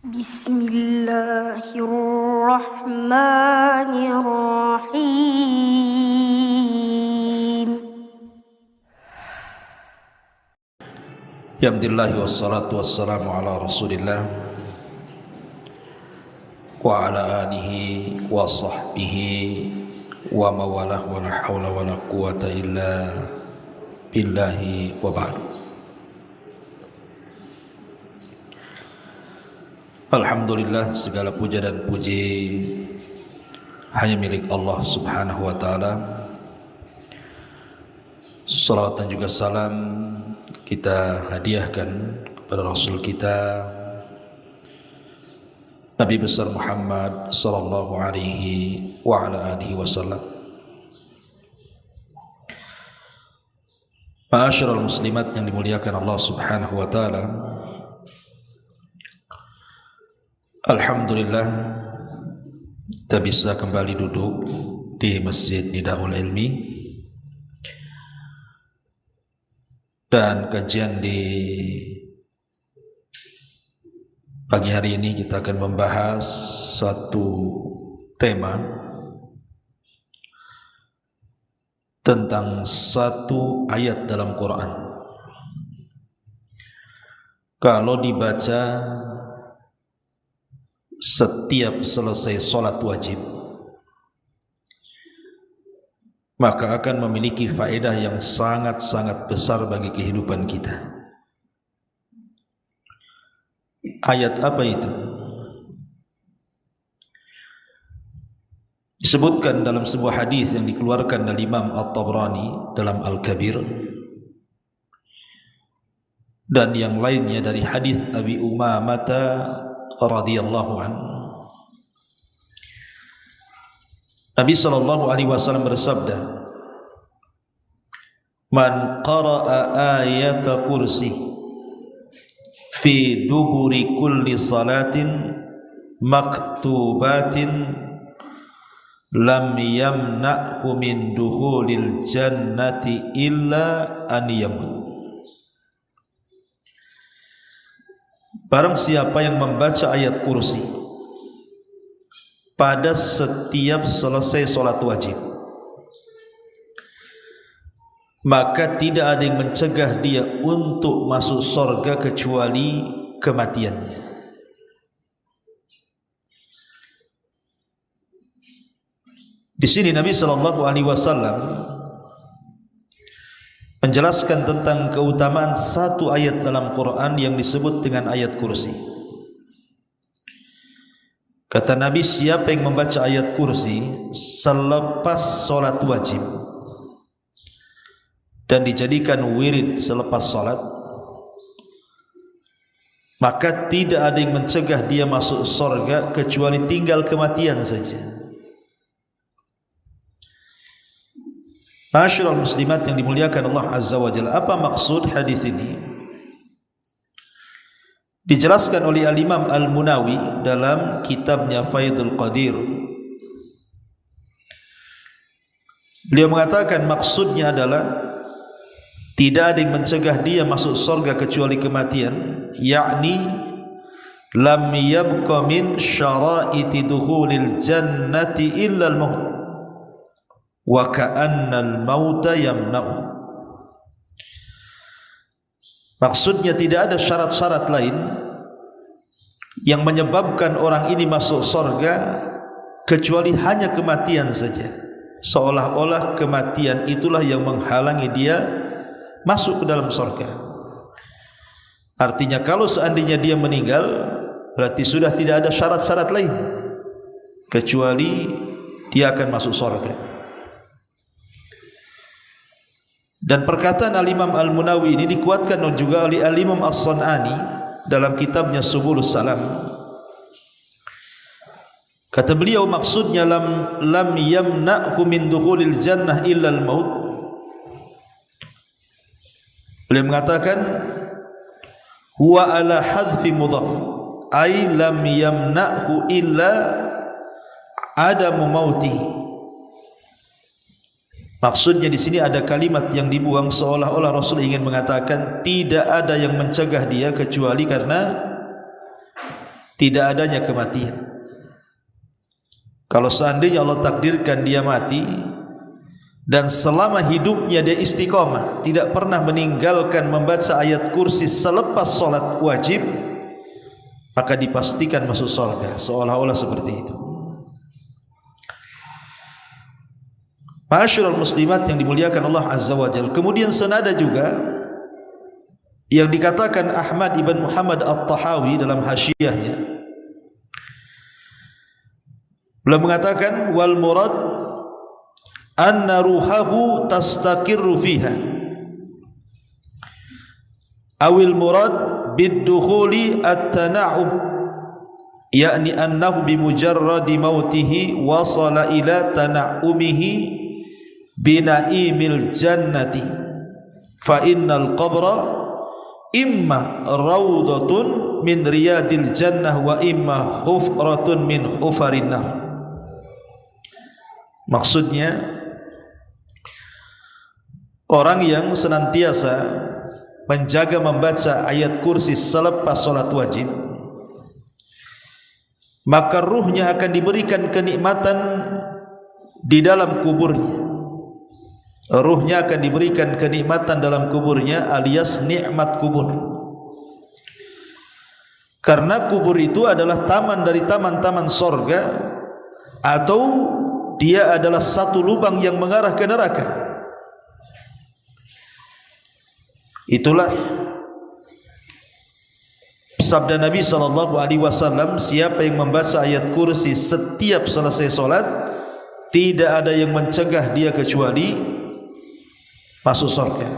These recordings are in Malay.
Bismillahirrahmanirrahim. Alhamdulillah wassalatu wassalamu ala Rasulillah wa ala alihi wa sahbihi wa mawalah wa la hawla wa la quwata illa billahi wa ba'du. Alhamdulillah, segala puja dan puji hanya milik Allah subhanahu wa ta'ala. Salawat dan juga salam kita hadiahkan kepada Rasul kita Nabi besar Muhammad sallallahu alaihi wa ala alihi wasallam. Ma'asyiral muslimat yang dimuliakan Allah subhanahu wa ta'ala, alhamdulillah kita bisa kembali duduk di Masjid Nidaul Ilmi, dan kajian di pagi hari ini kita akan membahas satu tema tentang satu ayat dalam Quran. Kalau dibaca setiap selesai solat wajib, maka akan memiliki faedah yang sangat-sangat besar bagi kehidupan kita. Ayat apa itu? Disebutkan dalam sebuah hadis yang dikeluarkan oleh Imam At-Tabrani dalam Al-Kabir, dan yang lainnya dari hadis Abi Umamah radhiyallahu anhu. Nabi sallallahu alaihi wasallam bersabda, "Man qara'a ayata kursi fi duburi kulli salatin maktubatin lam yamna'hu min dukhulil jannati illa an yamut." Barang siapa yang membaca ayat kursi pada setiap selesai solat wajib, maka tidak ada yang mencegah dia untuk masuk surga kecuali kematiannya. Di sini Nabi sallallahu alaihi wasallam menjelaskan tentang keutamaan satu ayat dalam Quran yang disebut dengan ayat kursi. Kata Nabi, siapa yang membaca ayat kursi selepas solat wajib dan dijadikan wirid selepas solat, maka tidak ada yang mencegah dia masuk surga kecuali tinggal kematian saja. Ma'asyiral muslimat yang dimuliakan Allah azza wa jalla, apa maksud hadis ini? Dijelaskan oleh Al-Imam Al-Munawi dalam kitabnya Faidul Qadir. Beliau mengatakan maksudnya adalah tidak ada yang mencegah dia masuk surga kecuali kematian, yakni lam yabqa min syara'iti dukhulil jannati illa al-maut wa ka'annal mauta yamna'u. Maksudnya tidak ada syarat-syarat lain yang menyebabkan orang ini masuk surga kecuali hanya kematian saja. Seolah-olah kematian itulah yang menghalangi dia masuk ke dalam surga. Artinya kalau seandainya dia meninggal, berarti sudah tidak ada syarat-syarat lain kecuali dia akan masuk surga. Dan perkataan Al-Imam Al-Munawi ini dikuatkan juga oleh Al-Imam As-San'ani dalam kitabnya Subulus Salam. Kata beliau, maksudnya lam yamna'hu min dukhulil jannah illa al-maut. Beliau mengatakan huwa ala hadfi mudhaf, ay lam yamna'hu illa adamu mautihi. Maksudnya di sini ada kalimat yang dibuang seolah-olah Rasul ingin mengatakan tidak ada yang mencegah dia kecuali karena tidak adanya kematian. Kalau seandainya Allah takdirkan dia mati dan selama hidupnya dia istiqamah, tidak pernah meninggalkan membaca ayat kursi selepas solat wajib, maka dipastikan masuk surga, seolah-olah seperti itu. Ma'asyiral muslimat yang dimuliakan Allah Azza wa Jalla. Kemudian senada juga yang dikatakan Ahmad ibn Muhammad At-Tahawi dalam hasyiahnya, beliau mengatakan wal murad anna ruhahu tastaqirru fiha awil murad bid-dukhuli at-tana'um, yakni annahu bimujarradi mautihi wasala ila tana'umihi bina'imil jannati fa innal qabra imma rawdatun min riyadil jannah wa imma hufratun min hufarin nar. Maksudnya orang yang senantiasa menjaga membaca ayat kursi selepas solat wajib, maka ruhnya akan diberikan kenikmatan di dalam kuburnya. Ruhnya akan diberikan kenikmatan dalam kuburnya, alias nikmat kubur. Karena kubur itu adalah taman dari taman-taman sorga, atau dia adalah satu lubang yang mengarah ke neraka. Itulah sabda Nabi SAW, siapa yang membaca ayat kursi setiap selesai solat, tidak ada yang mencegah dia kecuali masuk surga.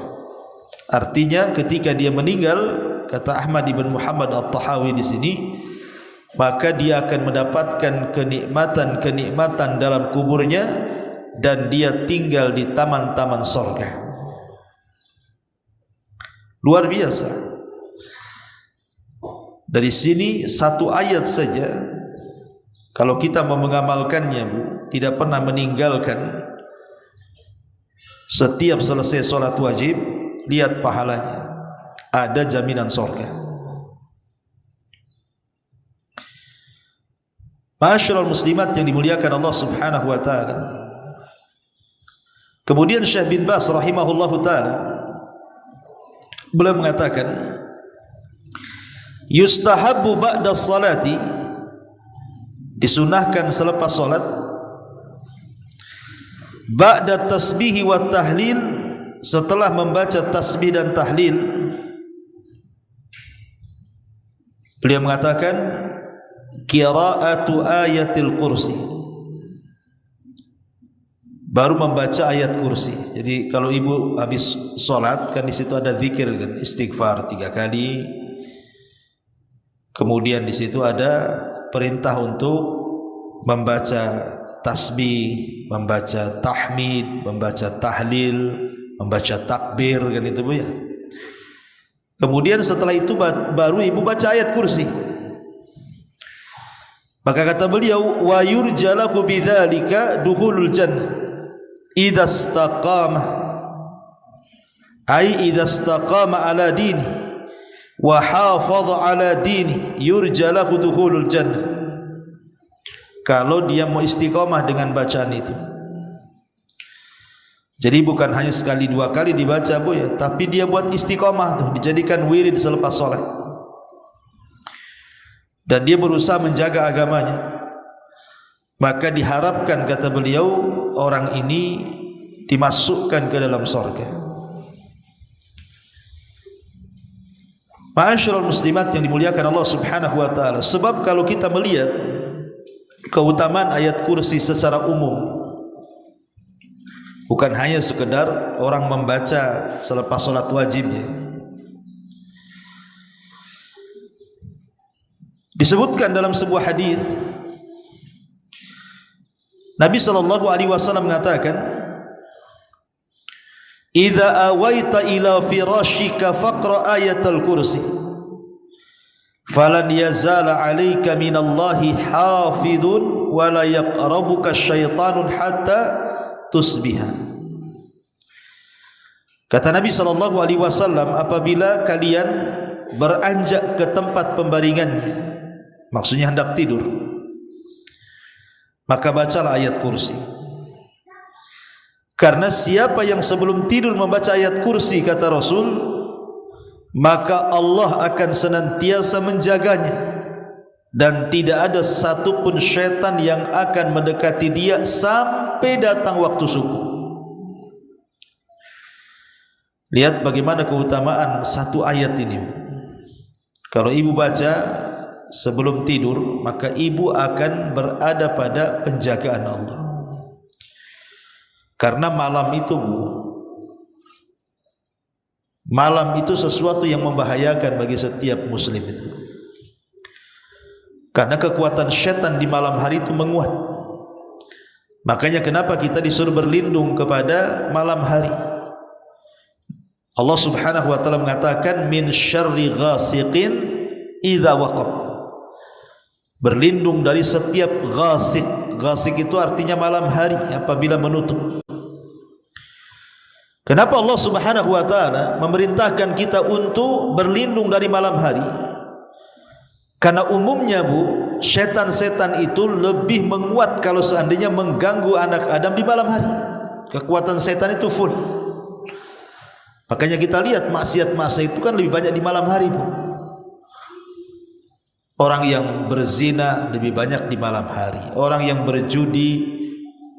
Artinya ketika dia meninggal, kata Ahmad ibn Muhammad At-Tahawi di sini, maka dia akan mendapatkan kenikmatan-kenikmatan dalam kuburnya dan dia tinggal di taman-taman surga. Luar biasa. Dari sini satu ayat saja, kalau kita mau mengamalkannya, Bu, tidak pernah meninggalkan, setiap selesai solat wajib, lihat pahalanya, ada jaminan surga. Ma'asyiral muslimat yang dimuliakan Allah Subhanahu wa taala. Kemudian Syekh bin Baz rahimahullahu taala beliau mengatakan, yustahabbu ba'da salati, disunahkan selepas salat, ba'da tasbih wa tahlil, setelah membaca tasbih dan tahlil, beliau mengatakan qira'atu ayatil kursi, baru membaca ayat kursi. Jadi kalau ibu habis solat, kan di situ ada zikir, kan, istighfar 3 kali. Kemudian di situ ada perintah untuk membaca tasbih, membaca tahmid, membaca tahlil, membaca takbir, kan itu, Bu, ya. Kemudian setelah itu baru ibu baca ayat kursi. Maka kata beliau, wa yurjalahu bidzalika dukhulul jannah idza istaqama, ai idza istaqama ala dini wa hafadha ala dini yurjalahu dukhulul jannah. Kalau dia mau istiqamah dengan bacaan itu. Jadi bukan hanya sekali 2 kali dibaca, Bu, ya, tapi dia buat istiqamah tuh, dijadikan wirid selepas salat. Dan dia berusaha menjaga agamanya. Maka diharapkan, kata beliau, orang ini dimasukkan ke dalam surga. Ma'asyiral muslimat yang dimuliakan Allah Subhanahu wa taala. Sebab kalau kita melihat keutamaan ayat kursi secara umum, bukan hanya sekedar orang membaca selepas salat wajib, ya. Disebutkan dalam sebuah hadis, Nabi SAW mengatakan, idza awaita ila firashika faqra ayatal kursi falan yazala alayka minallahi hafidun wa la yaqrabuka syaitanun hatta tusbiha. Kata Nabi SAW, apabila kalian beranjak ke tempat pembaringannya, maksudnya hendak tidur, maka bacalah ayat kursi. Karena siapa yang sebelum tidur membaca ayat kursi, kata Rasul, maka Allah akan senantiasa menjaganya, dan tidak ada satupun syaitan yang akan mendekati dia sampai datang waktu subuh. Lihat bagaimana keutamaan satu ayat ini. Kalau ibu baca sebelum tidur, maka ibu akan berada pada penjagaan Allah. Karena malam itu, Bu, malam itu sesuatu yang membahayakan bagi setiap muslim itu. Karena kekuatan syaitan di malam hari itu menguat. Makanya kenapa kita disuruh berlindung kepada malam hari. Allah Subhanahu wa taala mengatakan min syarri ghasiqin idza waqab. Berlindung dari setiap ghasiq. Ghasiq itu artinya malam hari apabila menutup. Kenapa Allah Subhanahu wa taala memerintahkan kita untuk berlindung dari malam hari? Karena umumnya, Bu, setan-setan itu lebih menguat kalau seandainya mengganggu anak Adam di malam hari. Kekuatan setan itu full. Makanya kita lihat maksiat-maksiat itu kan lebih banyak di malam hari, Bu. Orang yang berzina lebih banyak di malam hari. Orang yang berjudi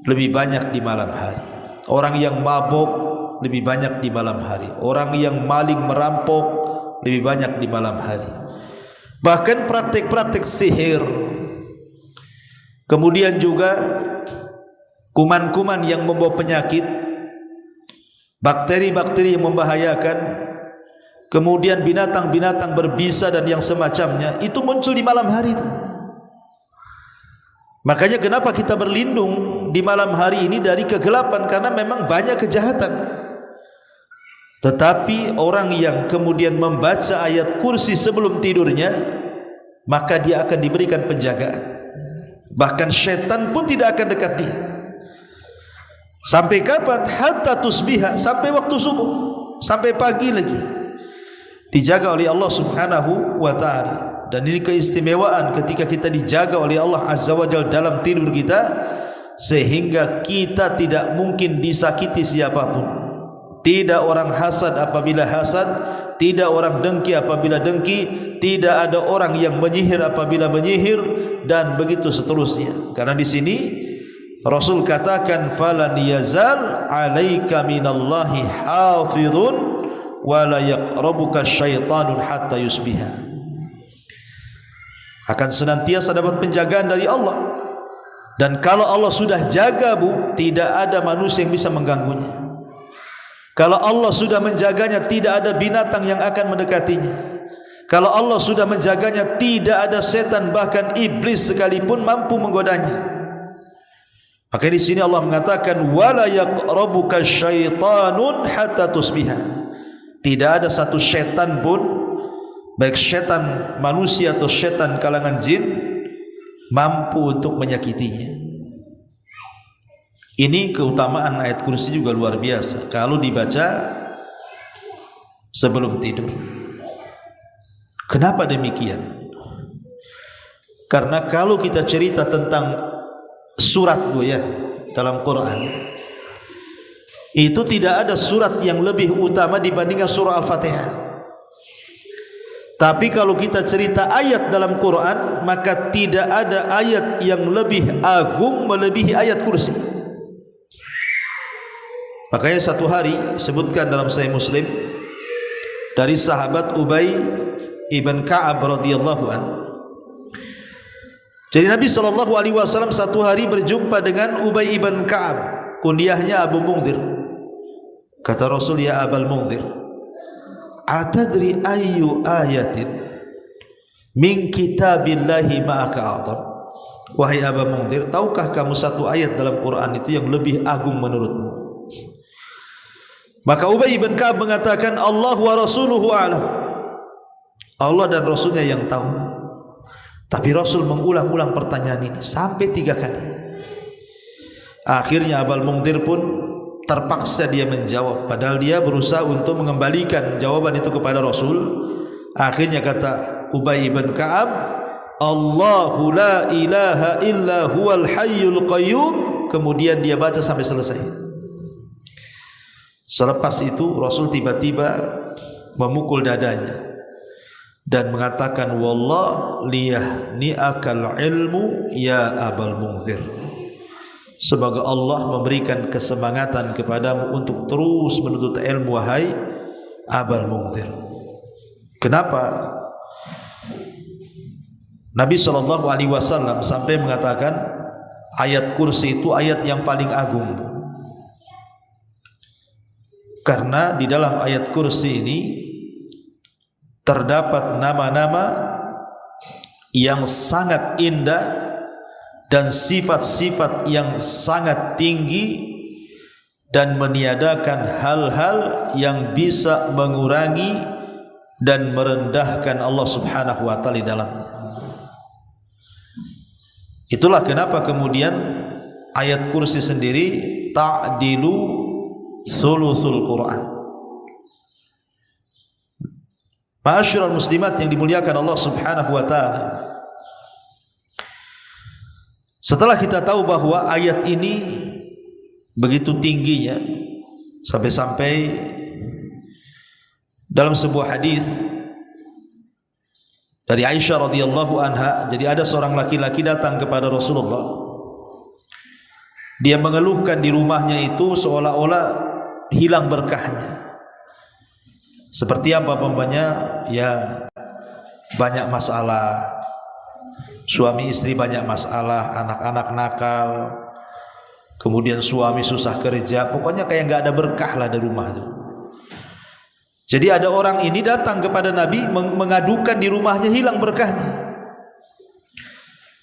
lebih banyak di malam hari. Orang yang mabuk lebih banyak di malam hari. Orang yang maling merampok lebih banyak di malam hari. Bahkan praktik-praktik sihir, kemudian juga kuman-kuman yang membawa penyakit, bakteri-bakteri yang membahayakan, kemudian binatang-binatang berbisa dan yang semacamnya, itu muncul di malam hari itu. Makanya kenapa kita berlindung di malam hari ini dari kegelapan, karena memang banyak kejahatan. Tetapi orang yang kemudian membaca ayat kursi sebelum tidurnya, maka dia akan diberikan penjagaan. Bahkan syaitan pun tidak akan dekat dia. Sampai kapan? Hatta tusbiha, sampai waktu subuh, sampai pagi lagi. Dijaga oleh Allah Subhanahu wa taala. Dan ini keistimewaan ketika kita dijaga oleh Allah Azza wa Jalla dalam tidur kita, sehingga kita tidak mungkin disakiti siapapun. Tidak orang hasad apabila hasad, tidak orang dengki apabila dengki, tidak ada orang yang menyihir apabila menyihir, dan begitu seterusnya. Karena di sini Rasul katakan falan yazal alaika minallahi hafizun wa la yaqrabuka syaitanun hatta yusbiha. Akan senantiasa dapat penjagaan dari Allah. Dan kalau Allah sudah jaga, Bu, tidak ada manusia yang bisa mengganggunya. Kalau Allah sudah menjaganya, tidak ada binatang yang akan mendekatinya. Kalau Allah sudah menjaganya, tidak ada setan, bahkan iblis sekalipun mampu menggodanya. Maka di sini Allah mengatakan wala yaqrabuka syaitanun hatta tusbiha. Tidak ada satu setan pun, baik setan manusia atau setan kalangan jin, mampu untuk menyakitinya. Ini keutamaan ayat kursi juga luar biasa kalau dibaca sebelum tidur. Kenapa demikian? Karena kalau kita cerita tentang surat, Bu, ya, dalam Quran, itu tidak ada surat yang lebih utama dibandingkan surah Al-Fatihah. Tapi kalau kita cerita ayat dalam Quran, maka tidak ada ayat yang lebih agung melebihi ayat kursi. Makanya satu hari sebutkan dalam Sahih Muslim dari sahabat Ubay ibn Ka'ab radhiyallahu an. Jadi Nabi SAW satu hari berjumpa dengan Ubay ibn Ka'ab, kunyahnya Abu Mundhir. Kata Rasul, ya Abul Mundhir, atadri ayyu ayatin min kitabillahi ma'aka a'zam. Wahai Abu Mundhir, tahukah kamu satu ayat dalam Quran itu yang lebih agung menurutmu? Maka Ubay bin Ka'ab mengatakan, Allah wa rasuluhu a'lam. Allah dan Rasulnya yang tahu. Tapi Rasul mengulang-ulang pertanyaan ini sampai 3 kali. Akhirnya Abul Mundhir pun terpaksa dia menjawab, padahal dia berusaha untuk mengembalikan jawaban itu kepada Rasul. Akhirnya kata Ubay bin Ka'ab, Allahu la ilaha illa huwal hayyul qayyum, kemudian dia baca sampai selesai. Selepas itu Rasul tiba-tiba memukul dadanya dan mengatakan, wallah liyahni'akal ilmu ya Abal Munzir, semoga Allah memberikan kesemangatan kepadamu untuk terus menuntut ilmu wahai Abal Munzir. Kenapa? Nabi SAW sampai mengatakan ayat kursi itu ayat yang paling agung, karena di dalam ayat kursi ini terdapat nama-nama yang sangat indah dan sifat-sifat yang sangat tinggi, dan meniadakan hal-hal yang bisa mengurangi dan merendahkan Allah Subhanahu wa taala di dalamnya. Itulah kenapa kemudian ayat kursi sendiri ta'dilu thuluthul Quran. Ma'asyiral muslimat yang dimuliakan Allah Subhanahu wa taala, setelah kita tahu bahwa ayat ini begitu tingginya, sampai-sampai dalam sebuah hadis dari Aisyah radhiyallahu anha, jadi ada seorang laki-laki datang kepada Rasulullah. Dia mengeluhkan di rumahnya itu seolah-olah hilang berkahnya. Seperti apa umpamanya? Ya, banyak masalah, suami istri banyak masalah, anak-anak nakal, kemudian suami susah kerja, pokoknya kayak nggak ada berkah lah di rumah itu. Jadi ada orang ini datang kepada Nabi mengadukan di rumahnya hilang berkahnya.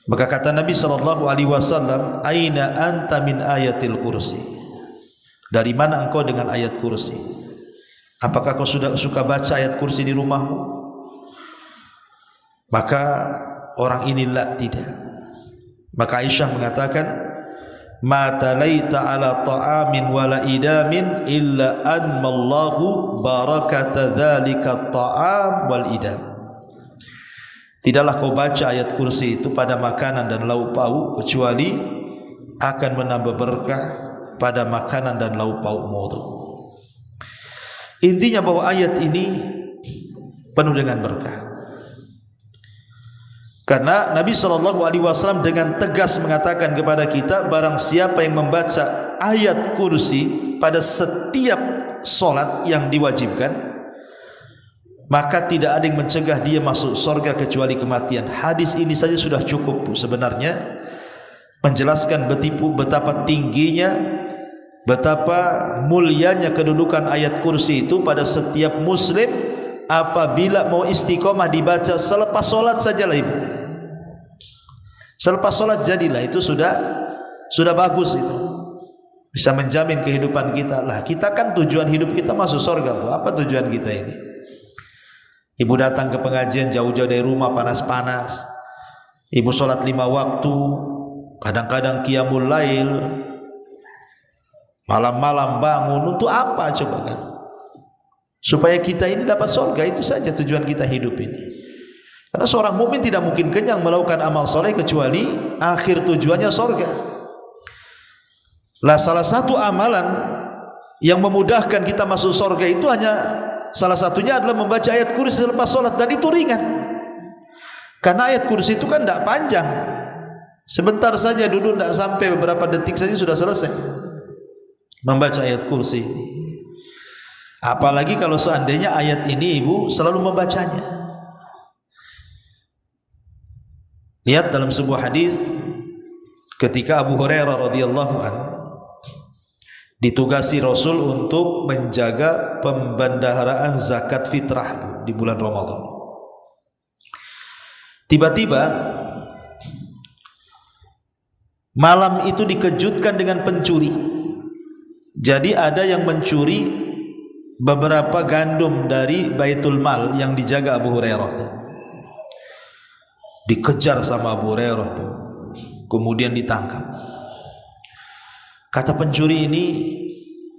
Maka kata Nabi SAW, aina anta min ayatil kursi, dari mana engkau dengan ayat kursi? Apakah kau sudah suka baca ayat kursi di rumahmu? Maka orang inilah tidak. Maka Aisyah mengatakan, ma talaita ala ta'amin wala idamin illa anmallahu barakata dzalika ta'am wal idam. Tidaklah kau baca ayat kursi itu pada makanan dan lauk pauk, kecuali akan menambah berkah pada makanan dan lauk paukmu itu. Intinya bahwa ayat ini penuh dengan berkah, karena Nabi SAW dengan tegas mengatakan kepada kita, barang siapa yang membaca ayat kursi pada setiap solat yang diwajibkan, maka tidak ada yang mencegah dia masuk surga kecuali kematian. Hadis ini saja sudah cukup sebenarnya menjelaskan betapa tingginya, betapa mulianya kedudukan ayat kursi itu pada setiap muslim apabila mau istiqomah dibaca selepas solat sajalah ibu. Selepas solat jadilah, itu sudah bagus, itu bisa menjamin kehidupan kita. Lah kita kan tujuan hidup kita masuk surga, Bu. Apa tujuan kita ini? Ibu datang ke pengajian jauh-jauh dari rumah, panas-panas, ibu solat 5 waktu, kadang-kadang qiyamul lail, malam-malam bangun, untuk apa coba kan? Supaya kita ini dapat surga, itu saja tujuan kita hidup ini. Karena seorang mukmin tidak mungkin kenyang melakukan amal soleh kecuali akhir tujuannya surga. Lah salah satu amalan yang memudahkan kita masuk surga itu hanya salah satunya adalah membaca ayat kursi selepas solat, dan itu ringan. Karena ayat kursi itu kan tidak panjang, sebentar saja duduk, tidak sampai beberapa detik saja sudah selesai membaca ayat kursi ini. Apalagi kalau seandainya ayat ini ibu selalu membacanya. Lihat dalam sebuah hadis ketika Abu Hurairah radhiyallahu anhu ditugasi Rasul untuk menjaga pembendaharaan zakat fitrah di bulan Ramadan. Tiba-tiba malam itu dikejutkan dengan pencuri. Jadi ada yang mencuri beberapa gandum dari Baitul Mal yang dijaga Abu Hurairah. Dikejar sama Abu Hurairah, kemudian ditangkap. Kata pencuri ini,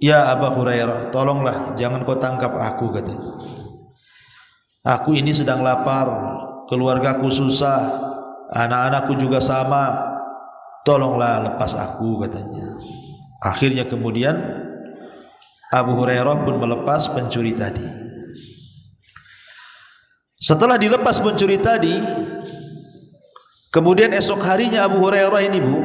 ya Abu Hurairah, tolonglah jangan kau tangkap aku, katanya. Aku ini sedang lapar, keluargaku susah, anak-anakku juga sama, tolonglah lepas aku, katanya. Akhirnya kemudian Abu Hurairah pun melepas pencuri tadi. Setelah dilepas pencuri tadi, kemudian esok harinya Abu Hurairah ini, Bu,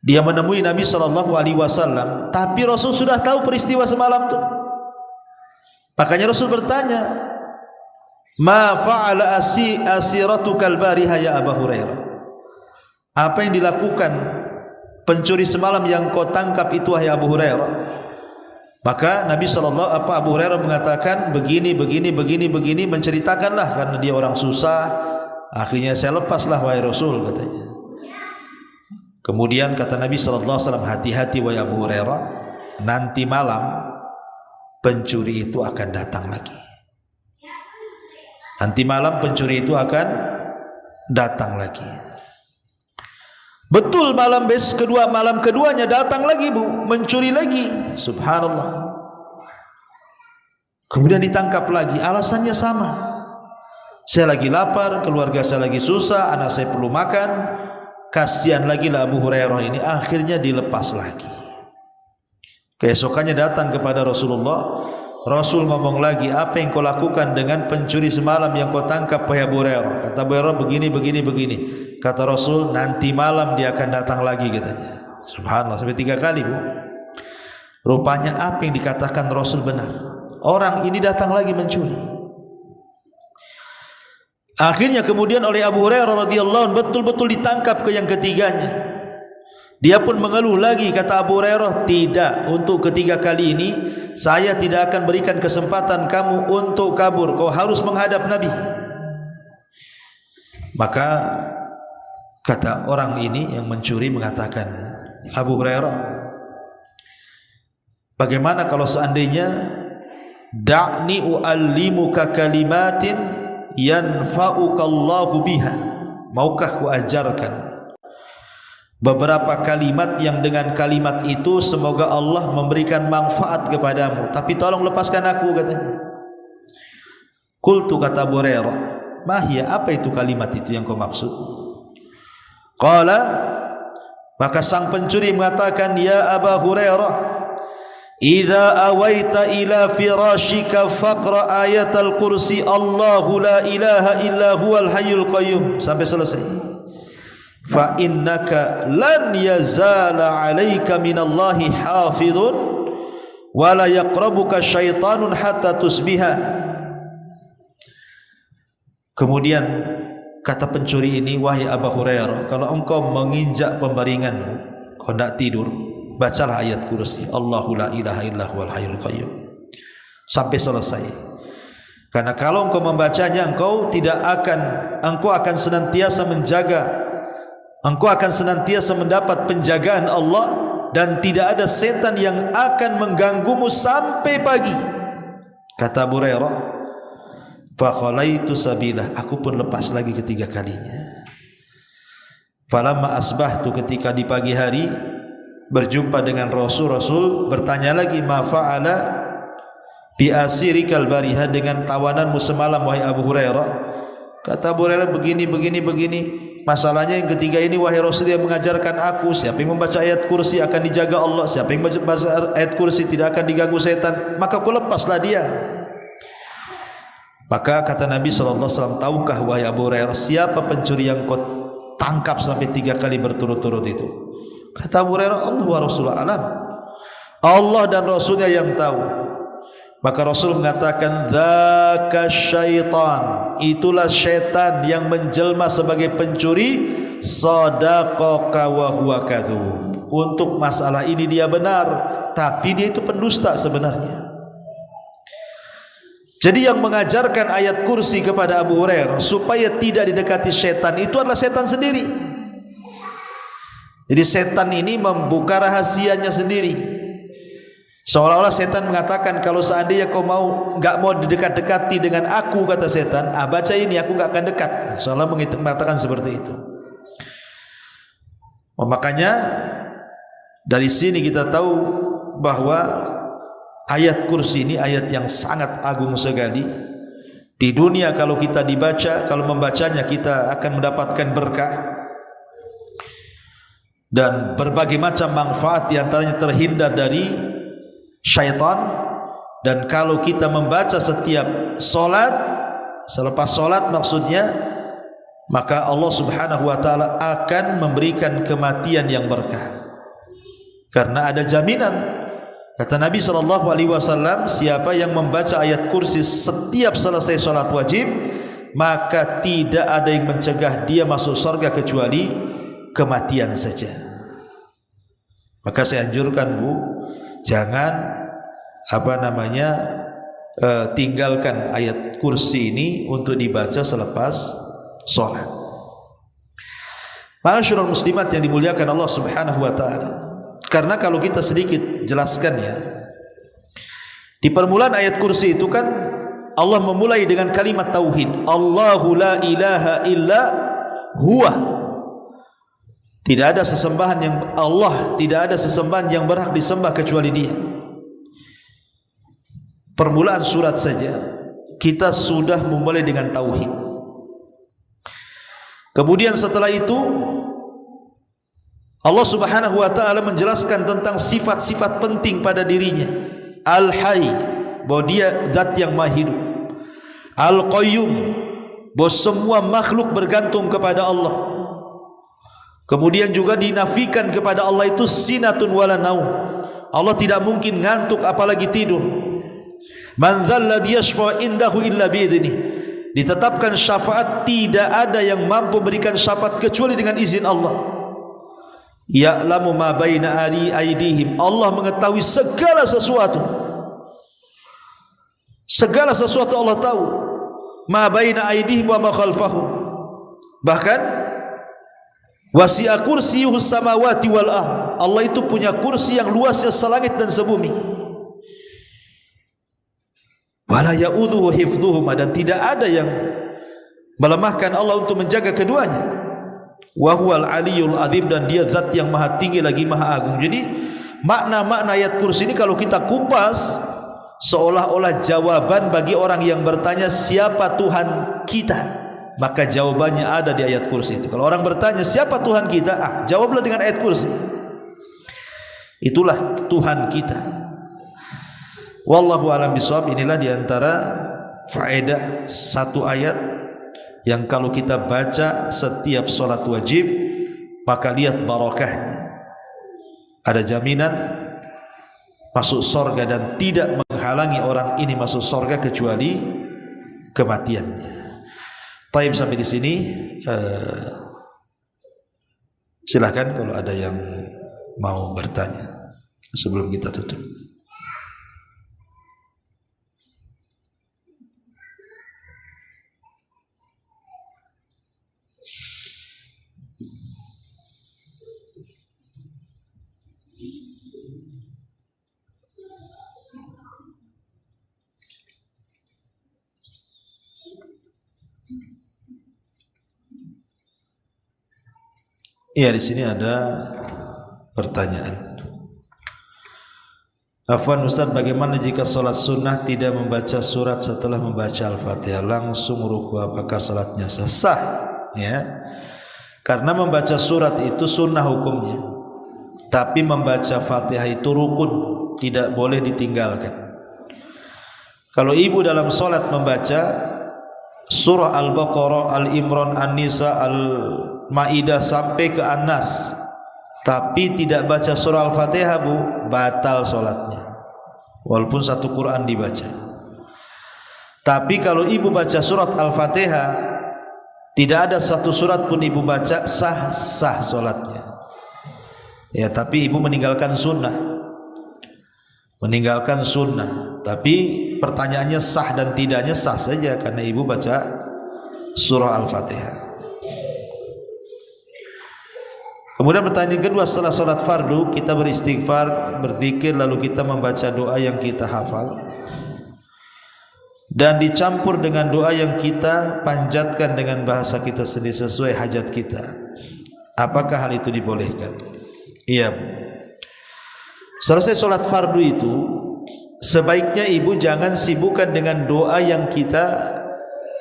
dia menemui Nabi SAW, tapi Rasul sudah tahu peristiwa semalam itu. Makanya Rasul bertanya, ma fa'ala asiratukal bariha ya Abu Hurairah, apa yang dilakukan pencuri semalam yang kau tangkap itu wahai Abu Hurairah? Maka Nabi Abu Hurairah mengatakan begini, menceritakanlah karena dia orang susah. Akhirnya saya lepaslah wahai Rasul, katanya. Kemudian kata Nabi SAW, hati-hati wahai Abu Hurairah, nanti malam pencuri itu akan datang lagi. Nanti malam pencuri itu akan datang lagi. Betul, malam keduanya datang lagi, Bu, mencuri lagi. Subhanallah. Kemudian ditangkap lagi, alasannya sama. Saya lagi lapar, keluarga saya lagi susah, anak saya perlu makan. Kasihan lagi lah Abu Hurairah ini. Akhirnya dilepas lagi. Keesokannya datang kepada Rasulullah. Rasul ngomong lagi, apa yang kau lakukan dengan pencuri semalam yang kau tangkap wahai Abu Hurairah? Kata Abu Hurairah begini. Kata Rasul, nanti malam dia akan datang lagi, katanya. Subhanallah, sampai 3 kali, Bu. Rupanya apa yang dikatakan Rasul benar. Orang ini datang lagi mencuri. Akhirnya kemudian oleh Abu Hurairah radhiyallahu anhu betul-betul ditangkap ke yang ketiganya. Dia pun mengeluh lagi, kata Abu Hurairah, tidak, untuk ketiga kali ini saya tidak akan berikan kesempatan kamu untuk kabur, kau harus menghadap Nabi. Maka kata orang ini yang mencuri mengatakan, Abu Hurairah, bagaimana kalau seandainya da'ni u'allimuka kalimatin yanfa'ukallahu biha, maukah ku ajarkan beberapa kalimat yang dengan kalimat itu semoga Allah memberikan manfaat kepadamu, tapi tolong lepaskan aku, katanya. Qultu, kata Abu Hurairah, mahia, apa itu kalimat itu yang kau maksud? Qala, maka sang pencuri mengatakan, ya Abu Hurairah, idza awaita ila firashika faqra ayatal kursi Allahu la ilaha illa huwal hayyul qayyum, sampai selesai. Fa innaka lan yazala alayka minallahi hafidhun wa la yaqrabuka syaitanun hatta tusbiha. Kemudian kata pencuri ini, wahai Abu Hurairah, kalau engkau menginjak pembaringanmu, kau tidak tidur, bacalah ayat kursi Allahu la ilaha illa huwal hayyul qayyum sampai selesai. Karena kalau engkau membacanya, engkau akan senantiasa menjaga, engkau akan senantiasa mendapat penjagaan Allah, dan tidak ada setan yang akan mengganggumu sampai pagi. Kata Abu Hurairah, fa khalaitu sabilah, aku pun lepas lagi ketiga kalinya. Falamma asbahtu, ketika di pagi hari berjumpa dengan Rasul bertanya lagi, ma fa'ala bi asirikal bariha, dengan tawananmu semalam wahai Abu Hurairah. Kata Abu Hurairah, begini. Masalahnya yang ketiga ini wahai Rasul, yang mengajarkan aku, siapa yang membaca ayat kursi akan dijaga Allah, siapa yang membaca ayat kursi tidak akan diganggu setan, maka aku lepaslah dia. Maka kata Nabi SAW, tahukah wahai Abu Hurairah, siapa pencuri yang kau tangkap sampai 3 kali berturut-turut itu? Kata Abu Hurairah, Allah wa Rasulullah alam, Allah dan Rasulnya yang tahu. Maka Rasul mengatakan, dzaka syaitan, itulah syaitan yang menjelma sebagai pencuri, sadaqaka wa huwa kadzub, untuk masalah ini dia benar, tapi dia itu pendusta sebenarnya. Jadi yang mengajarkan ayat kursi kepada Abu Hurairah supaya tidak didekati setan itu adalah setan sendiri. Jadi setan ini membuka rahasianya sendiri. Seolah-olah setan mengatakan, kalau seandainya kau enggak mau didekat-dekati dengan aku, kata setan, baca ini, aku enggak akan dekat. Seolah mengatakan seperti itu. Makanya dari sini kita tahu bahwa ayat kursi ini ayat yang sangat agung sekali, Di dunia kalau kita dibaca, kalau membacanya kita akan mendapatkan berkah dan berbagai macam manfaat, di antaranya terhindar dari syaitan. Dan kalau kita membaca setiap solat, selepas solat maksudnya, maka Allah Subhanahu wa ta'ala akan memberikan kematian yang berkah, karena ada jaminan. Kata Nabi SAW, siapa yang membaca ayat kursi setiap selesai solat wajib, maka tidak ada yang mencegah dia masuk surga kecuali kematian saja. Maka saya anjurkan Bu, jangan tinggalkan ayat kursi ini untuk dibaca selepas solat. Ma'asyiral muslimat yang dimuliakan Allah Subhanahu wa ta'ala, karena kalau kita sedikit jelaskan ya, di permulaan ayat kursi itu kan Allah memulai dengan kalimat tauhid, Allahu la ilaha illa huwa. Tidak ada sesembahan yang Allah, tidak ada sesembahan yang berhak disembah kecuali Dia. Permulaan surat saja kita sudah memulai dengan tauhid. Kemudian setelah itu Allah Subhanahu wa ta'ala menjelaskan tentang sifat-sifat penting pada dirinya. Al-Hayy, bahwa Dia zat yang maha hidup. Al-Qayyum, bahwa semua makhluk bergantung kepada Allah. Kemudian juga dinafikan kepada Allah itu sinatun wala naum. Allah tidak mungkin ngantuk apalagi tidur. Man dzalladzi yashfa'u indahu illa bi'idnih. Ditetapkan syafaat, tidak ada yang mampu memberikan syafaat kecuali dengan izin Allah. Ya'lamu ma baina aydihim. Allah mengetahui segala sesuatu. Segala sesuatu Allah tahu. Ma baina aydihim wa ma khalfahum. Bahkan wasi'a kursiyyuhus samawati wal ardh. Allah itu punya kursi yang luasnya selangit dan sebumi. Wala ya'udhuhu hifdhuhuma, dan tidak ada yang melemahkan Allah untuk menjaga keduanya. Wa huwal aliyyul azim, dan Dia zat yang maha tinggi lagi maha agung. Jadi makna-makna ayat kursi ini kalau kita kupas, seolah-olah jawaban bagi orang yang bertanya siapa Tuhan kita, maka jawabannya ada di ayat kursi itu. Kalau orang bertanya siapa Tuhan kita, jawablah dengan ayat kursi. Itulah Tuhan kita. Wallahu a'lam bishawab. Inilah diantara faedah satu ayat yang kalau kita baca setiap solat wajib, maka lihat barakahnya. Ada jaminan masuk surga dan tidak menghalangi orang ini masuk surga kecuali kematiannya. Taib, sampai di sini. Silakan kalau ada yang mau bertanya sebelum kita tutup. Iya, di sini ada pertanyaan. Afwan Ustaz, bagaimana jika salat sunnah tidak membaca surat setelah membaca Al-Fatihah, langsung ruku, apakah salatnya sah? Ya. Karena membaca surat itu sunnah hukumnya. Tapi membaca Fatihah itu rukun, tidak boleh ditinggalkan. Kalau ibu dalam salat membaca surah Al-Baqarah, Al-Imran, An-Nisa, Al-Maidah sampai ke An-Nas, tapi tidak baca surah Al-Fatihah, Bu, batal solatnya walaupun satu Quran dibaca. Tapi kalau ibu baca surat Al-Fatihah, tidak ada satu surat pun ibu baca, sah solatnya. Ya, tapi ibu meninggalkan sunnah. Tapi pertanyaannya sah dan tidaknya sah saja karena ibu baca surah Al-Fatihah. Kemudian pertanyaan kedua, setelah sholat fardu kita beristighfar, berzikir, lalu kita membaca doa yang kita hafal dan dicampur dengan doa yang kita panjatkan dengan bahasa kita sendiri sesuai hajat kita. Apakah hal itu dibolehkan? Iya. Selesai sholat fardu itu sebaiknya ibu jangan sibukkan dengan doa yang kita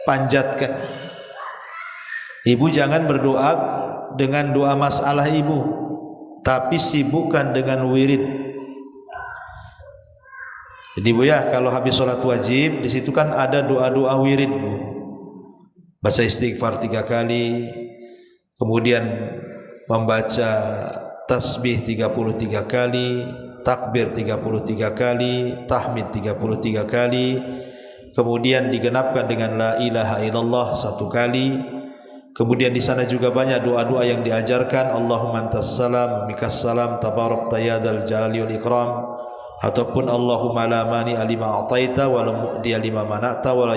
panjatkan. Ibu jangan berdoa dengan doa masalah ibu, tapi sibukkan dengan wirid. Jadi Bu ya, kalau habis sholat wajib, di situ kan ada doa-doa wirid Bu. Baca istighfar 3 kali, kemudian membaca tasbih 33 kali, takbir 33 kali, tahmid 33 kali, kemudian digenapkan dengan la ilaha illallah 1 kali. Kemudian di sana juga banyak doa-doa yang diajarkan, Allahumma antas salam, mikas salam, tabarakta ya dzal jalali wal ikram, ataupun Allahumma la mani alima a'taita wa la mu'ti lima mana'ta wa la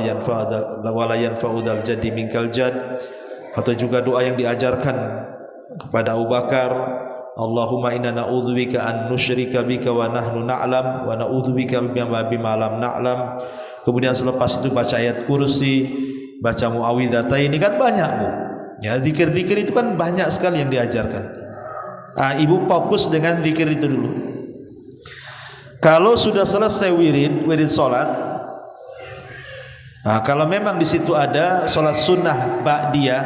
yanfa'u dzal jaddi minkal jadd. Atau juga doa yang diajarkan kepada Abu Bakar, Allahumma inna na'udzubika an nusyrika bika wa nahnu na'lam wa na'udzubika bima lam na'lam. Kemudian selepas itu baca ayat kursi, baca muawwidzatain. Ini kan banyak Bu. Ya, zikir-zikir itu kan banyak sekali yang diajarkan. Ibu fokus dengan zikir itu dulu. Kalau sudah selesai wirid salat, kalau memang di situ ada salat sunnah ba'diyah,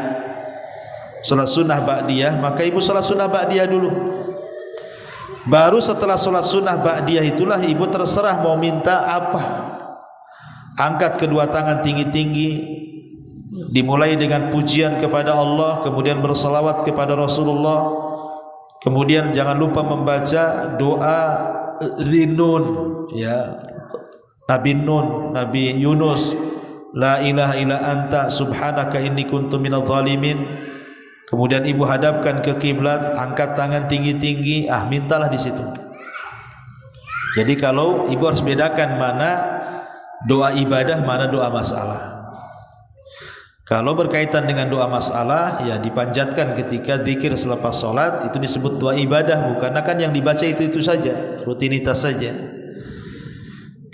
maka ibu salat sunnah ba'diyah dulu. Baru setelah salat sunnah ba'diyah itulah ibu terserah mau minta apa. Angkat kedua tangan tinggi-tinggi, dimulai dengan pujian kepada Allah, kemudian bersalawat kepada Rasulullah, kemudian jangan lupa membaca doa Rinun, ya, Nabi Nun, Nabi Yunus, la ilaha illa anta subhanaka inni kuntu minadh dhalimin. Kemudian ibu hadapkan ke kiblat, angkat tangan tinggi-tinggi, mintalah di situ. Jadi kalau ibu harus bedakan mana doa ibadah, mana doa masalah. Kalau berkaitan dengan doa masalah, ya dipanjatkan ketika zikir selepas sholat, itu disebut doa ibadah, bukan kan yang dibaca itu saja, rutinitas saja.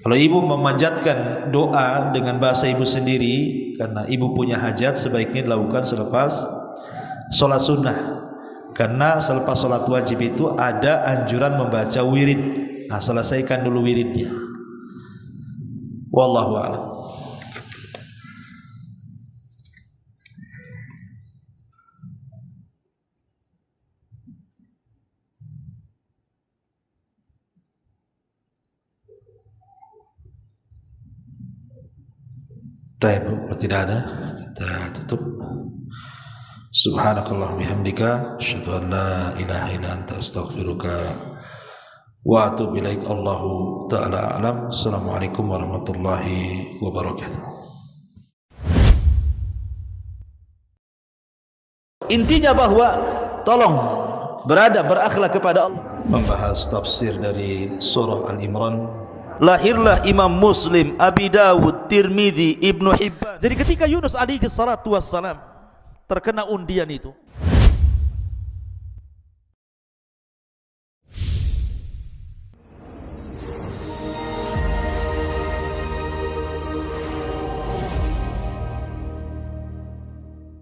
Kalau ibu memanjatkan doa dengan bahasa ibu sendiri, karena ibu punya hajat, sebaiknya dilakukan selepas sholat sunnah. Karena selepas sholat wajib itu ada anjuran membaca wirid. Selesaikan dulu wiridnya. Wallahu a'lam. Kalau tidak ada, kita tutup. Subhanakallahumma bihamdika asyhadu an la ilaha illa anta astaghfiruka wa atubu ilaik. Allahu ta'ala a'lam. Assalamualaikum warahmatullahi wabarakatuh. Intinya bahwa tolong berakhlak kepada Allah. Membahas tafsir dari surah Al-Imran. Lahirlah Imam Muslim, Abi Dawud, Tirmidzi, Ibnu Hibban. Jadi ketika Yunus alaihi salatu wassalam terkena undian itu,